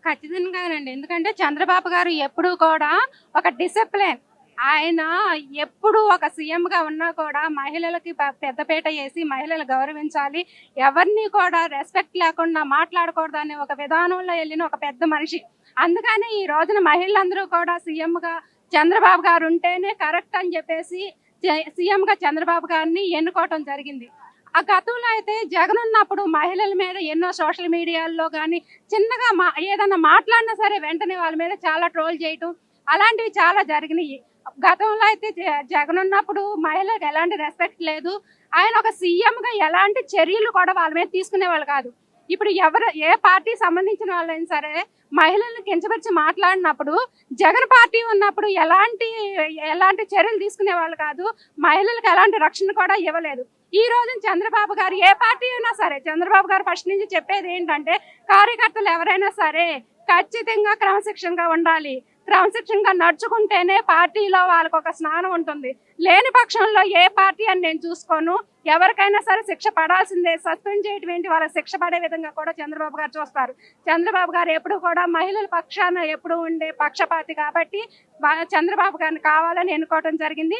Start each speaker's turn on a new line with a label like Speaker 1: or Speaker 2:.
Speaker 1: ఖచ్చితంగానండి. ఎందుకంటే చంద్రబాబు గారు ఎప్పుడూ కూడా ఒక డిసిప్లిన్. ఆయన ఎప్పుడు ఒక సీఎంగా ఉన్నా కూడా మహిళలకి పెద్దపీట ఏసి మహిళలు గౌరవించాలి. ఎవరిని కూడా రెస్పెక్ట్ లేకుండా మాట్లాడకూడదనే ఒక విధానంలో ఎళ్ళిన ఒక పెద్ద మనిషి. అందుకనే ఈ రోజున మహిళలందరూ కూడా సీఎంగా చంద్రబాబు గారు ఉంటేనే కరెక్ట్ అని చెప్పేసి సీఎంగా చంద్రబాబు గారిని ఎన్నుకోవటం జరిగింది. ఆ గతంలో అయితే జగన్ ఉన్నప్పుడు మహిళల మీద ఎన్నో సోషల్ మీడియాల్లో గాని చిన్నగా ఏదన్నా మాట్లాడినా సరే వెంటనే వాళ్ళ మీద చాలా ట్రోల్ చేయటం అలాంటివి చాలా జరిగినాయి. గతంలో అయితే జగన్ ఉన్నప్పుడు మహిళలకు ఎలాంటి రెస్పెక్ట్ లేదు. ఆయన ఒక సీఎంగా ఎలాంటి చర్యలు కూడా వాళ్ళ మీద తీసుకునేవాళ్ళు కాదు. ఇప్పుడు ఏ పార్టీ సంబంధించిన వాళ్ళైనా సరే మహిళలను కించపరిచి మాట్లాడినప్పుడు జగన్ పార్టీ ఉన్నప్పుడు ఎలాంటి చర్యలు తీసుకునేవాళ్ళు కాదు. మహిళలకు ఎలాంటి రక్షణ కూడా ఇవ్వలేదు. ఈ రోజు చంద్రబాబు గారు ఏ పార్టీ అయినా సరే చంద్రబాబు గారు ఫస్ట్ నుంచి చెప్పేది ఏంటంటే కార్యకర్తలు ఎవరైనా సరే ఖచ్చితంగా క్రమశిక్షణగా ఉండాలి. క్రమశిక్షణగా నడుచుకుంటేనే పార్టీలో వాళ్ళకు ఒక స్నానం ఉంటుంది. లేని పక్షంలో ఏ పార్టీ అని నేను చూసుకోను. ఎవరికైనా సరే శిక్ష పడాల్సిందే. సస్పెండ్ చేయడం ఏంటి, వాళ్ళకి శిక్ష పడే విధంగా కూడా చంద్రబాబు గారు చూస్తారు. చంద్రబాబు గారు ఎప్పుడు కూడా మహిళల పక్షాన ఎప్పుడు ఉండే పక్షపాతి కాబట్టి చంద్రబాబు గారిని కావాలని ఎన్నుకోవడం జరిగింది.